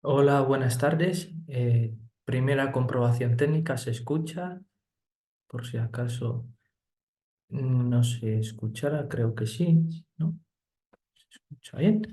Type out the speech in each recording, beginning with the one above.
Hola, buenas tardes. Primera comprobación técnica, ¿se escucha? Por si acaso no se escuchara, creo que sí, ¿no? ¿Se escucha bien?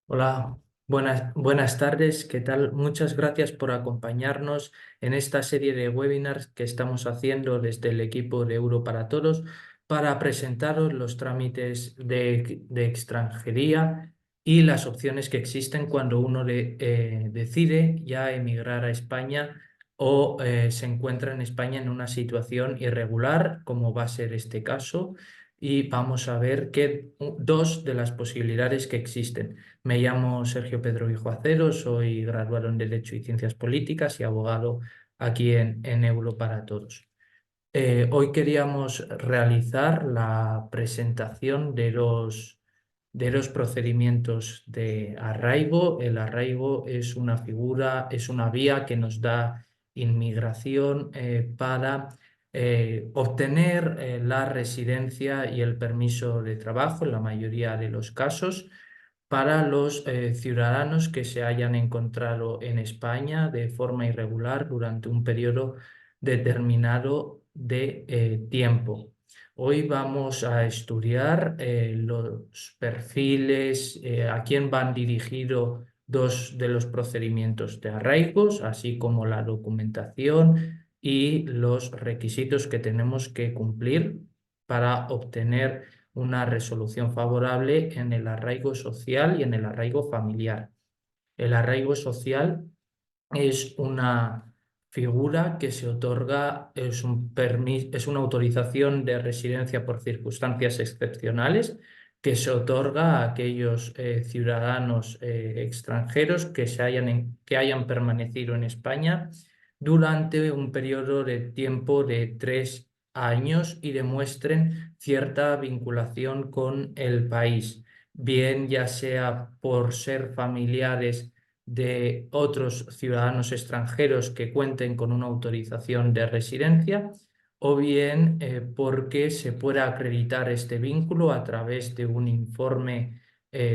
Hola, buenas tardes, ¿qué tal? Muchas gracias por acompañarnos en esta serie de webinars que estamos haciendo desde el equipo de Euro para Todos para presentaros los trámites de extranjería y las opciones que existen cuando uno decide ya emigrar a España o se encuentra en España en una situación irregular, como va a ser este caso, y vamos a ver dos de las posibilidades que existen. Me llamo Sergio Pedro Vijuacero, soy graduado en Derecho y Ciencias Políticas y abogado aquí en Euro para Todos. Hoy queríamos realizar la presentación de los procedimientos de arraigo. El arraigo es una figura, es una vía que nos da inmigración para obtener la residencia y el permiso de trabajo en la mayoría de los casos para los ciudadanos que se hayan encontrado en España de forma irregular durante un periodo determinado de tiempo. Hoy vamos a estudiar los perfiles, a quién van dirigidos dos de los procedimientos de arraigos, así como la documentación y los requisitos que tenemos que cumplir para obtener una resolución favorable en el arraigo social y en el arraigo familiar. El arraigo social es una figura que se otorga, es una autorización de residencia por circunstancias excepcionales que se otorga a aquellos ciudadanos extranjeros que hayan permanecido en España durante un periodo de tiempo de 3 años y demuestren cierta vinculación con el país, bien ya sea por ser familiares de otros ciudadanos extranjeros que cuenten con una autorización de residencia o bien porque se pueda acreditar este vínculo a través de un informe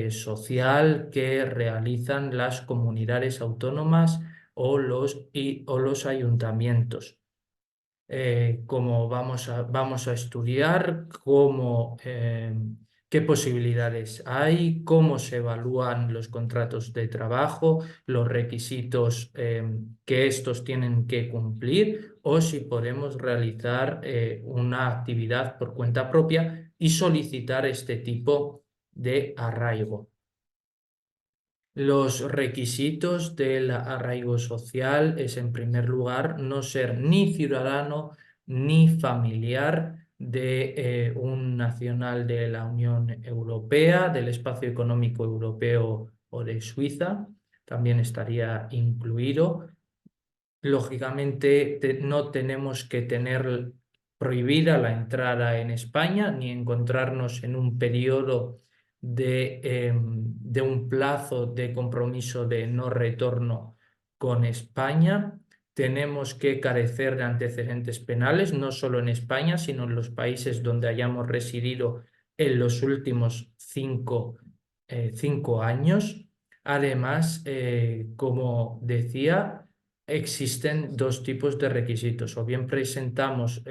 social que realizan las comunidades autónomas o los ayuntamientos. Como vamos a estudiar qué posibilidades hay, cómo se evalúan los contratos de trabajo, los requisitos que estos tienen que cumplir o si podemos realizar una actividad por cuenta propia y solicitar este tipo de arraigo. Los requisitos del arraigo social es, en primer lugar, no ser ni ciudadano ni familiar de un nacional de la Unión Europea, del Espacio Económico Europeo o de Suiza. También estaría incluido. Lógicamente, no tenemos que tener prohibida la entrada en España ni encontrarnos en un periodo de un plazo de compromiso de no retorno con España. Tenemos que carecer de antecedentes penales, no solo en España, sino en los países donde hayamos residido en los últimos 5 años. Además, como decía, existen dos tipos de requisitos. O bien presentamos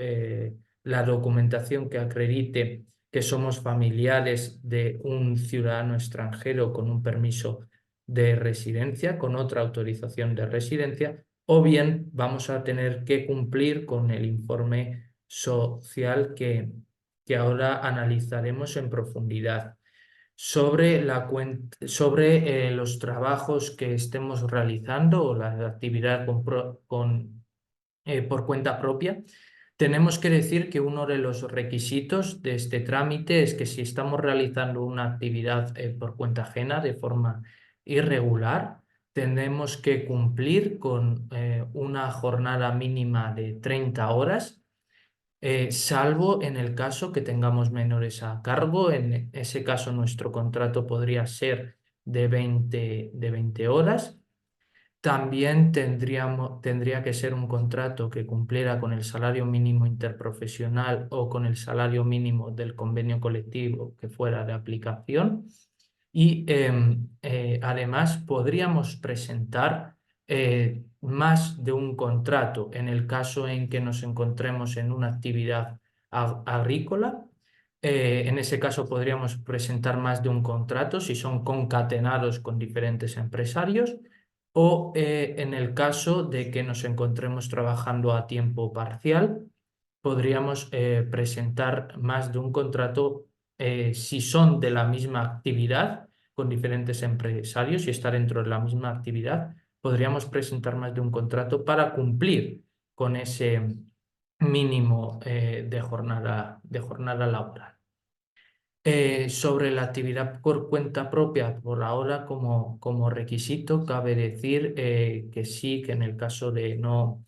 la documentación que acredite que somos familiares de un ciudadano extranjero con un permiso de residencia, con otra autorización de residencia, o bien vamos a tener que cumplir con el informe social que ahora analizaremos en profundidad sobre los trabajos que estemos realizando o la actividad por cuenta propia. Tenemos que decir que uno de los requisitos de este trámite es que si estamos realizando una actividad por cuenta ajena de forma irregular, tenemos que cumplir con una jornada mínima de 30 horas, salvo en el caso que tengamos menores a cargo. En ese caso, nuestro contrato podría ser de 20 horas. También tendría que ser un contrato que cumpliera con el salario mínimo interprofesional o con el salario mínimo del convenio colectivo que fuera de aplicación. y además podríamos presentar más de un contrato en el caso en que nos encontremos en una actividad agrícola. En ese caso podríamos presentar más de un contrato si son concatenados con diferentes empresarios, o en el caso de que nos encontremos trabajando a tiempo parcial, podríamos presentar más de un contrato si son de la misma actividad con diferentes empresarios y está dentro de la misma actividad. Podríamos presentar más de un contrato para cumplir con ese mínimo de jornada laboral. Sobre la actividad por cuenta propia, por ahora como requisito, cabe decir que sí, que en el caso de no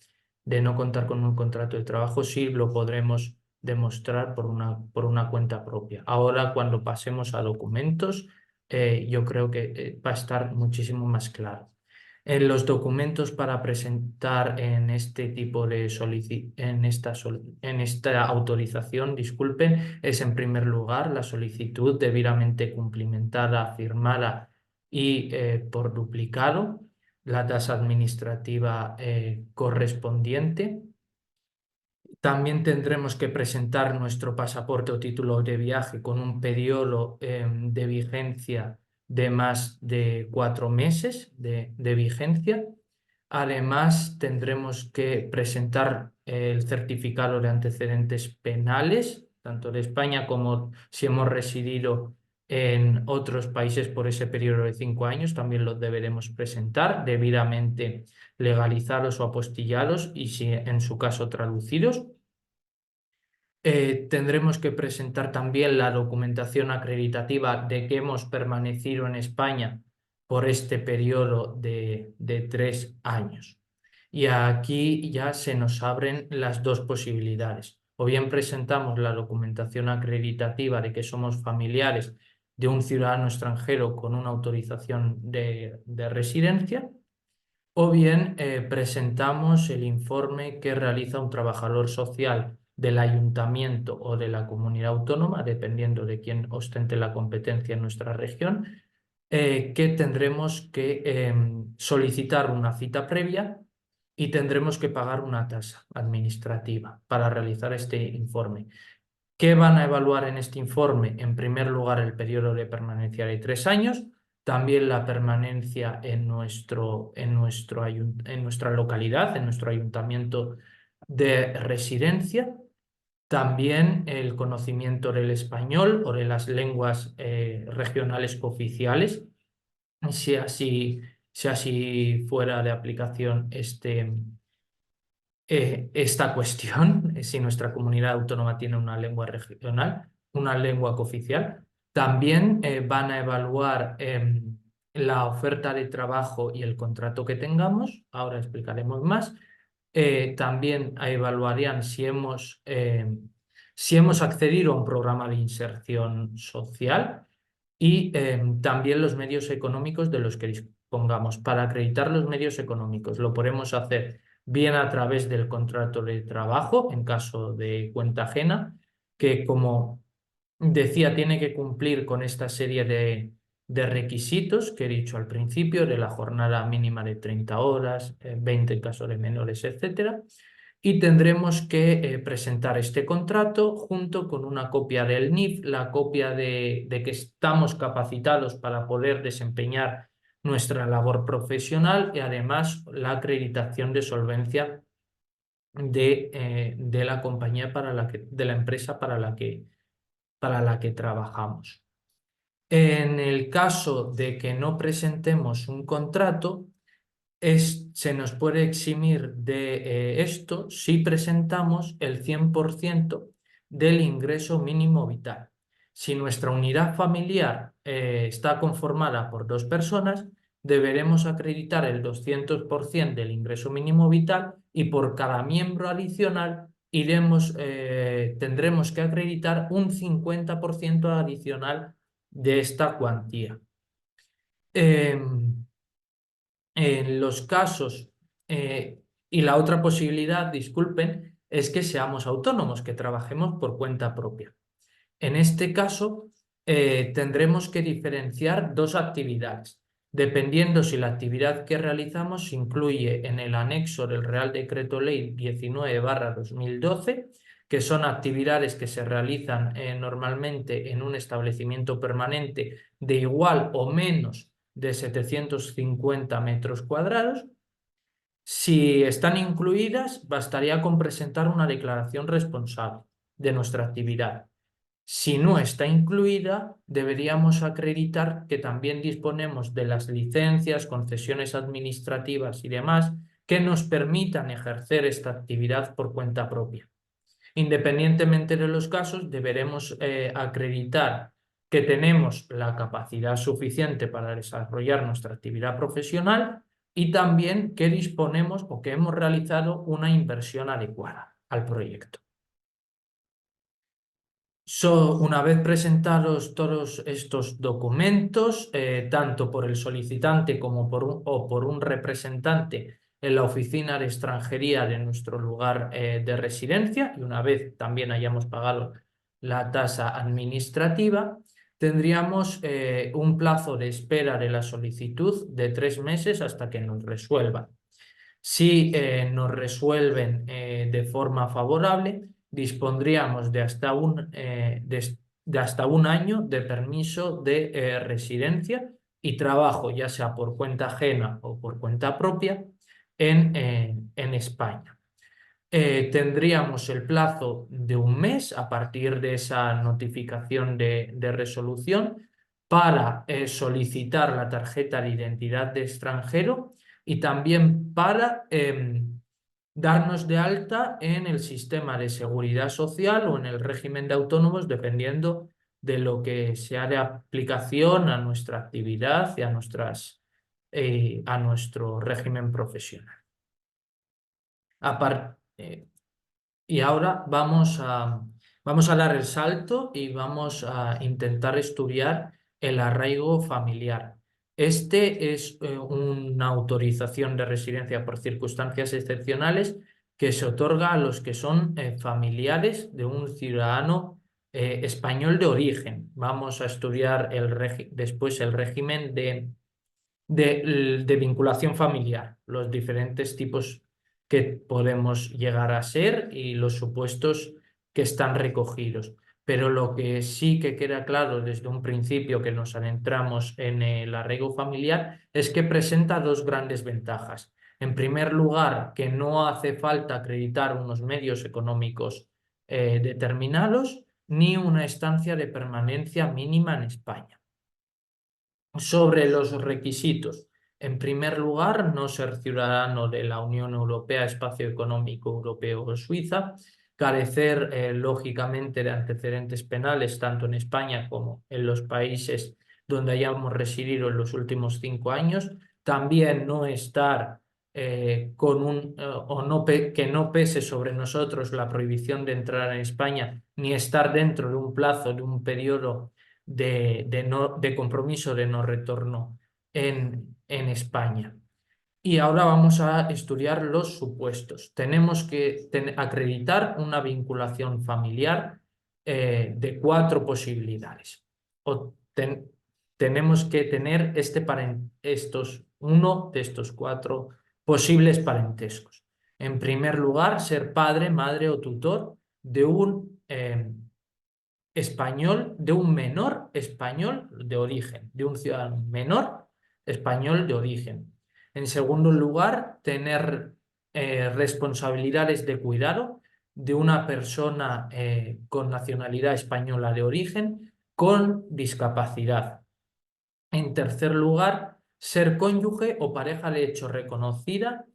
contar con un contrato de trabajo, sí lo podremos demostrar por una cuenta propia. Ahora, cuando pasemos a documentos, yo creo que va a estar muchísimo más claro. En los documentos para presentar en este tipo de en esta autorización, disculpen, es en primer lugar la solicitud debidamente cumplimentada, firmada y por duplicado, la tasa administrativa correspondiente. También tendremos que presentar nuestro pasaporte o título de viaje con un periodo de vigencia de más de 4 meses de vigencia. Además, tendremos que presentar el certificado de antecedentes penales, tanto de España como si hemos residido en otros países por ese periodo de 5 años, también los deberemos presentar debidamente legalizados o apostillados y si en su caso traducidos. Tendremos que presentar también la documentación acreditativa de que hemos permanecido en España por este periodo de 3 años. Y aquí ya se nos abren las dos posibilidades. O bien presentamos la documentación acreditativa de que somos familiares de un ciudadano extranjero con una autorización de residencia, o bien presentamos el informe que realiza un trabajador social del ayuntamiento o de la comunidad autónoma, dependiendo de quién ostente la competencia en nuestra región, que tendremos que solicitar una cita previa y tendremos que pagar una tasa administrativa para realizar este informe. ¿Qué van a evaluar en este informe? En primer lugar, el periodo de permanencia de 3 años, también la permanencia en nuestra localidad, en nuestro ayuntamiento de residencia, también el conocimiento del español o de las lenguas regionales cooficiales, si así fuera de aplicación esta cuestión, si nuestra comunidad autónoma tiene una lengua regional, una lengua cooficial. También van a evaluar la oferta de trabajo y el contrato que tengamos, ahora explicaremos más. También evaluarían si hemos accedido a un programa de inserción social y también los medios económicos de los que dispongamos. Para acreditar los medios económicos lo podemos hacer bien a través del contrato de trabajo, en caso de cuenta ajena, que como decía, tiene que cumplir con esta serie de requisitos que he dicho al principio, de la jornada mínima de 30 horas, 20 en caso de menores, etcétera. Y tendremos que presentar este contrato junto con una copia del NIF, la copia de que estamos capacitados para poder desempeñar nuestra labor profesional y además la acreditación de solvencia de la compañía de la empresa para la que trabajamos. En el caso de que no presentemos un contrato, se nos puede eximir de esto si presentamos el 100% del ingreso mínimo vital. Si nuestra unidad familiar está conformada por 2 personas, deberemos acreditar el 200% del ingreso mínimo vital y por cada miembro adicional tendremos que acreditar un 50% adicional de esta cuantía. En los casos, y la otra posibilidad, disculpen, es que seamos autónomos, que trabajemos por cuenta propia. En este caso, tendremos que diferenciar dos actividades, dependiendo si la actividad que realizamos incluye en el anexo del Real Decreto Ley 19/2012, que son actividades que se realizan normalmente en un establecimiento permanente de igual o menos de 750 metros cuadrados. Si están incluidas, bastaría con presentar una declaración responsable de nuestra actividad. Si no está incluida, deberíamos acreditar que también disponemos de las licencias, concesiones administrativas y demás que nos permitan ejercer esta actividad por cuenta propia. Independientemente de los casos, deberemos acreditar que tenemos la capacidad suficiente para desarrollar nuestra actividad profesional y también que disponemos o que hemos realizado una inversión adecuada al proyecto. Una vez presentados todos estos documentos, tanto por el solicitante como por un representante en la oficina de extranjería de nuestro lugar de residencia, y una vez también hayamos pagado la tasa administrativa, tendríamos un plazo de espera de la solicitud de 3 meses hasta que nos resuelvan. Si nos resuelven de forma favorable, dispondríamos de hasta un año de permiso de residencia y trabajo, ya sea por cuenta ajena o por cuenta propia, en España. Tendríamos el plazo de un mes a partir de esa notificación de resolución para solicitar la tarjeta de identidad de extranjero y también para darnos de alta en el sistema de seguridad social o en el régimen de autónomos, dependiendo de lo que sea de aplicación a nuestra actividad y a nuestro régimen profesional. Y ahora vamos a dar el salto y vamos a intentar estudiar el arraigo familiar. Este es una autorización de residencia por circunstancias excepcionales que se otorga a los que son familiares de un ciudadano español de origen. Vamos a estudiar después el régimen de vinculación familiar, los diferentes tipos que podemos llegar a ser y los supuestos que están recogidos. Pero lo que sí que queda claro desde un principio que nos adentramos en el arraigo familiar es que presenta dos grandes ventajas. En primer lugar, que no hace falta acreditar unos medios económicos determinados ni una estancia de permanencia mínima en España. Sobre los requisitos. En primer lugar, no ser ciudadano de la Unión Europea, Espacio Económico Europeo o Suiza, carecer lógicamente de antecedentes penales tanto en España como en los países donde hayamos residido en los últimos 5 años, también no estar que no pese sobre nosotros la prohibición de entrar en España, ni estar dentro de un plazo, de un periodo de compromiso de no retorno en España. Y ahora vamos a estudiar los supuestos. Tenemos que acreditar una vinculación familiar de 4 posibilidades. Tenemos que tener uno de estos 4 posibles parentescos. En primer lugar, ser padre, madre o tutor de un español, de un menor español de origen, de un ciudadano menor español de origen. En segundo lugar, tener responsabilidades de cuidado de una persona con nacionalidad española de origen con discapacidad. En tercer lugar, ser cónyuge o pareja de hecho reconocida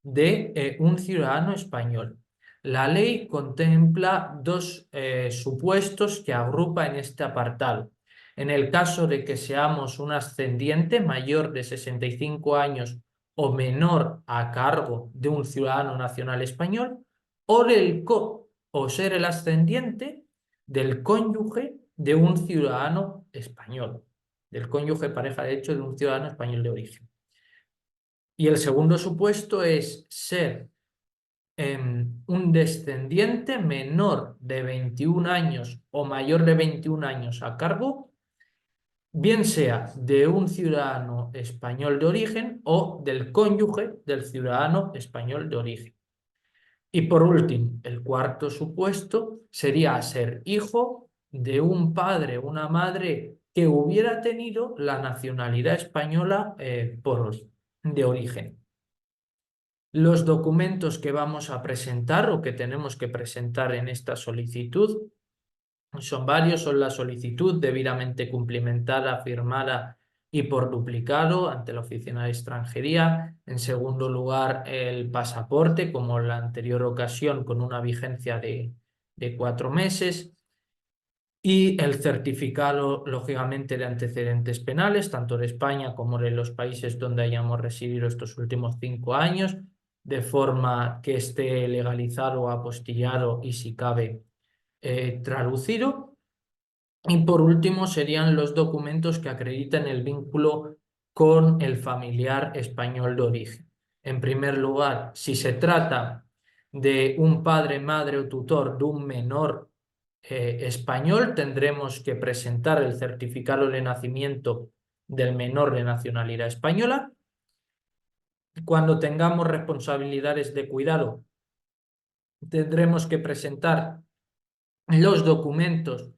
de un ciudadano español. La ley contempla 2 supuestos que agrupa en este apartado. En el caso de que seamos un ascendiente mayor de 65 años o menor a cargo de un ciudadano nacional español, o ser el ascendiente del cónyuge de un ciudadano español, del cónyuge pareja de hecho de un ciudadano español de origen. Y el segundo supuesto es ser un descendiente menor de 21 años o mayor de 21 años a cargo bien sea de un ciudadano español de origen o del cónyuge del ciudadano español de origen. Y por último, el cuarto supuesto sería ser hijo de un padre o una madre que hubiera tenido la nacionalidad española de origen. Los documentos que vamos a presentar o que tenemos que presentar en esta solicitud son varios, son la solicitud debidamente cumplimentada, firmada y por duplicado ante la Oficina de Extranjería. En segundo lugar, el pasaporte, como en la anterior ocasión, con una vigencia de 4 meses. Y el certificado, lógicamente, de antecedentes penales, tanto de España como de los países donde hayamos residido estos últimos 5 años, de forma que esté legalizado, apostillado y, si cabe, traducido. Y por último serían los documentos que acreditan el vínculo con el familiar español de origen. En primer lugar, si se trata de un padre, madre o tutor de un menor español, tendremos que presentar el certificado de nacimiento del menor de nacionalidad española. Cuando tengamos responsabilidades de cuidado, tendremos que presentar los documentos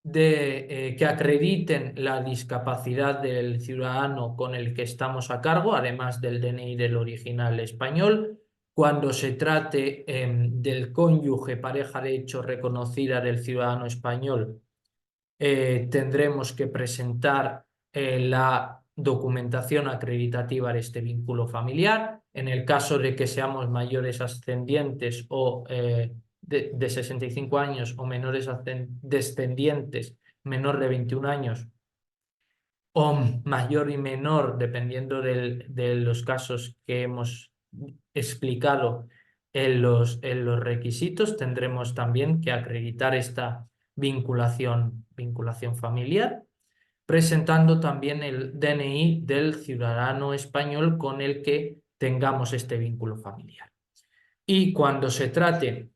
que acrediten la discapacidad del ciudadano con el que estamos a cargo, además del DNI del original español. Cuando se trate del cónyuge, pareja de hecho reconocida del ciudadano español, tendremos que presentar la documentación acreditativa de este vínculo familiar. En el caso de que seamos mayores ascendientes o de 65 años o menores descendientes menor de 21 años o mayor y menor, dependiendo de los casos que hemos explicado en los requisitos, tendremos también que acreditar esta vinculación familiar, presentando también el DNI del ciudadano español con el que tengamos este vínculo familiar. Y cuando se trate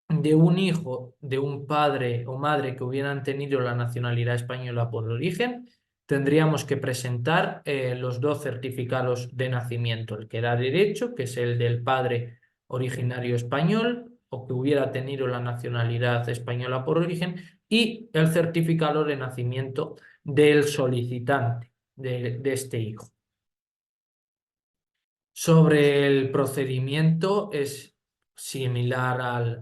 de un hijo de un padre o madre que hubieran tenido la nacionalidad española por origen, tendríamos que presentar los dos certificados de nacimiento, el que da derecho, que es el del padre originario español o que hubiera tenido la nacionalidad española por origen, y el certificado de nacimiento del solicitante de este hijo. Sobre el procedimiento, es similar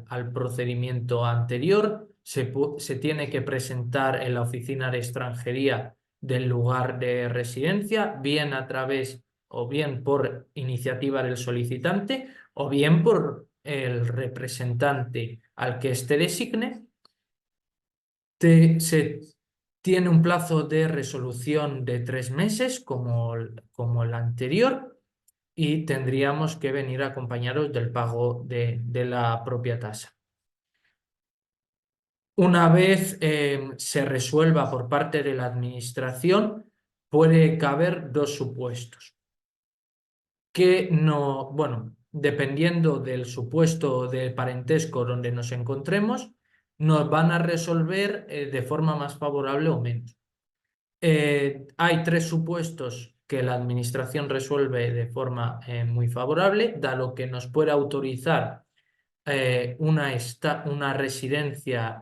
al procedimiento anterior. Se tiene que presentar en la oficina de extranjería del lugar de residencia, bien a través o bien por iniciativa del solicitante o bien por el representante al que éste designe. Se tiene un plazo de resolución de 3 meses como el anterior, y tendríamos que venir acompañados del pago de la propia tasa. Una vez se resuelva por parte de la administración, puede caber dos supuestos. Que no, bueno, dependiendo del supuesto de parentesco donde nos encontremos, nos van a resolver de forma más favorable o menos. Hay 3 supuestos que la administración resuelve de forma muy favorable, dado que nos puede autorizar una residencia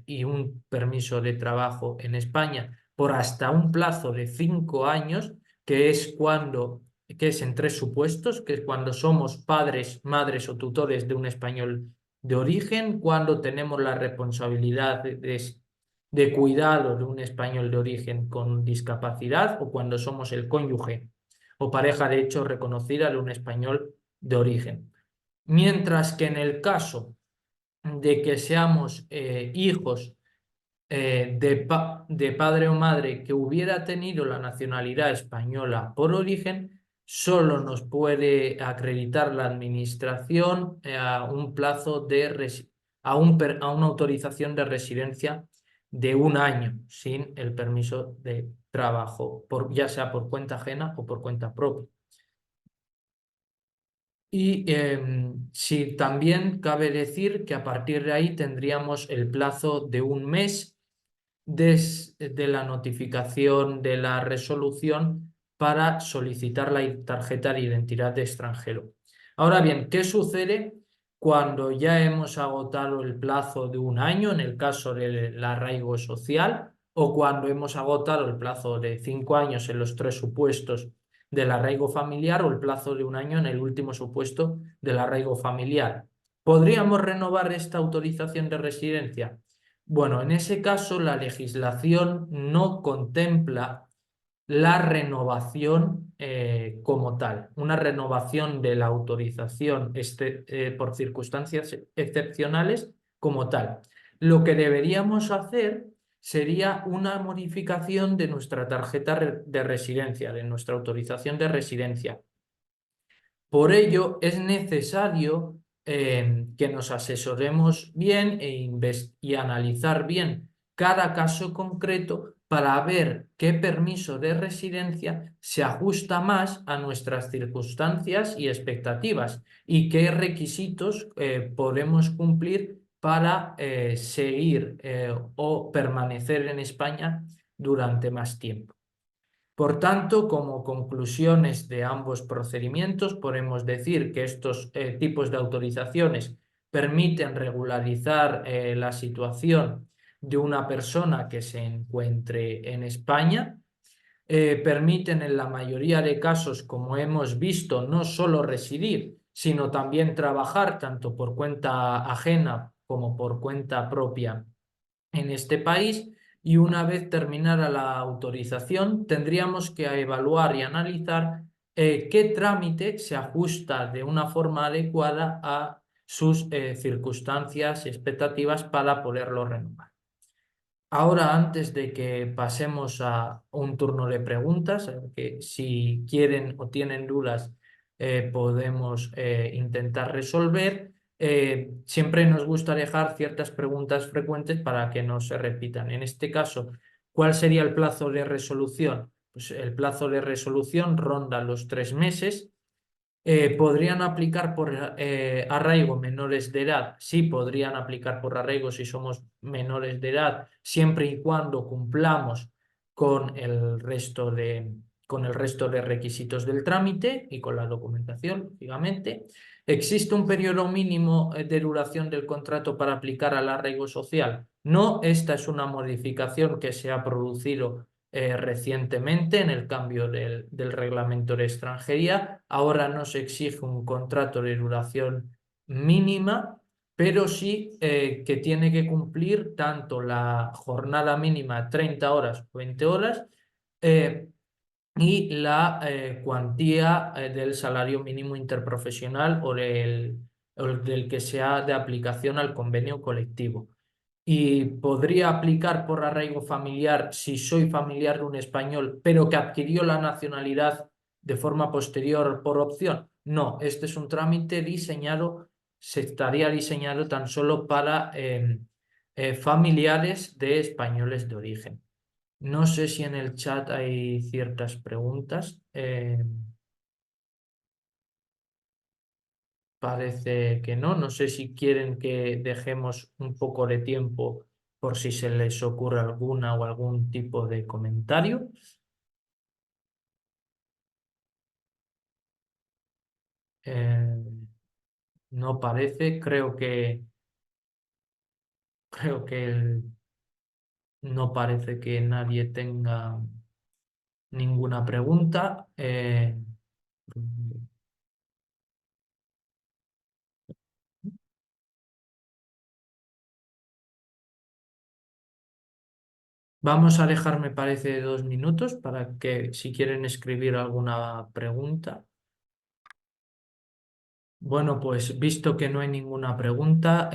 y un permiso de trabajo en España por hasta un plazo de 5 años, que es en 3 supuestos, que es cuando somos padres, madres o tutores de un español de origen, cuando tenemos la responsabilidad de cuidado de un español de origen con discapacidad o cuando somos el cónyuge o pareja de hecho reconocida de un español de origen. Mientras que en el caso de que seamos hijos de padre o madre que hubiera tenido la nacionalidad española por origen, solo nos puede acreditar la administración a un plazo a una autorización de residencia de 1 año sin el permiso de trabajo, ya sea por cuenta ajena o por cuenta propia. Y sí, también cabe decir que a partir de ahí tendríamos el plazo de 1 mes de la notificación de la resolución para solicitar la tarjeta de identidad de extranjero. Ahora bien, ¿qué sucede cuando ya hemos agotado el plazo de un año en el caso del arraigo social o cuando hemos agotado el plazo de 5 años en los 3 supuestos del arraigo familiar o el plazo de un año en el último supuesto del arraigo familiar? ¿Podríamos renovar esta autorización de residencia? Bueno, en ese caso la legislación no contempla la renovación como tal, una renovación de la autorización por circunstancias excepcionales como tal. Lo que deberíamos hacer sería una modificación de nuestra tarjeta de residencia, de nuestra autorización de residencia. Por ello, es necesario que nos asesoremos bien y analizar bien cada caso concreto para ver qué permiso de residencia se ajusta más a nuestras circunstancias y expectativas y qué requisitos podemos cumplir para seguir o permanecer en España durante más tiempo. Por tanto, como conclusiones de ambos procedimientos, podemos decir que estos tipos de autorizaciones permiten regularizar la situación de una persona que se encuentre en España, permiten en la mayoría de casos, como hemos visto, no solo residir, sino también trabajar tanto por cuenta ajena como por cuenta propia en este país, y una vez terminada la autorización tendríamos que evaluar y analizar qué trámite se ajusta de una forma adecuada a sus circunstancias y expectativas para poderlo renovar. Ahora, antes de que pasemos a un turno de preguntas, que si quieren o tienen dudas, podemos intentar resolver. Siempre nos gusta dejar ciertas preguntas frecuentes para que no se repitan. En este caso, ¿cuál sería el plazo de resolución? Pues el plazo de resolución ronda los 3 meses. ¿Podrían aplicar por arraigo menores de edad? Sí, podrían aplicar por arraigo si somos menores de edad, siempre y cuando cumplamos con con el resto de requisitos del trámite y con la documentación, lógicamente. ¿Existe un periodo mínimo de duración del contrato para aplicar al arraigo social? No, esta es una modificación que se ha producido recientemente en el cambio del reglamento de extranjería. Ahora no se exige un contrato de duración mínima, pero sí que tiene que cumplir tanto la jornada mínima 30 horas o 20 horas eh, y la cuantía del salario mínimo interprofesional o del que sea de aplicación al convenio colectivo. Y podría aplicar por arraigo familiar si soy familiar de un español, pero que adquirió la nacionalidad de forma posterior por opción. No, este es un trámite diseñado, se estaría diseñado tan solo para familiares de españoles de origen. No sé si en el chat hay ciertas preguntas. Parece que no. No sé si quieren que dejemos un poco de tiempo por si se les ocurre alguna o algún tipo de comentario. Eh, no parece. Creo que no parece que nadie tenga ninguna pregunta. Vamos a dejar, me parece, 2 minutos para que si quieren escribir alguna pregunta. Bueno, pues visto que no hay ninguna pregunta,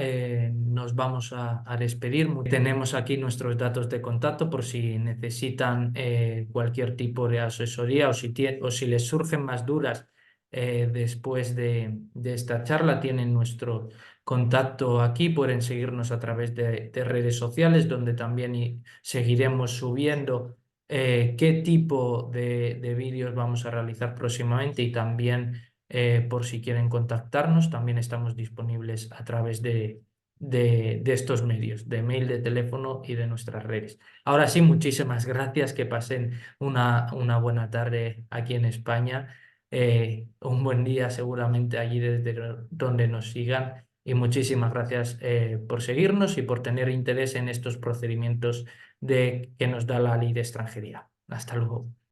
nos vamos a despedir. Tenemos aquí nuestros datos de contacto por si necesitan cualquier tipo de asesoría o si les surgen más dudas después de esta charla. Tienen nuestro contacto aquí, pueden seguirnos a través de redes sociales donde también seguiremos subiendo qué tipo de vídeos vamos a realizar próximamente y también por si quieren contactarnos, también estamos disponibles a través de de estos medios, de mail, de teléfono y de nuestras redes. Ahora sí, muchísimas gracias, que pasen una buena tarde aquí en España, un buen día seguramente allí desde donde nos sigan y muchísimas gracias por seguirnos y por tener interés en estos procedimientos que nos da la ley de extranjería. Hasta luego.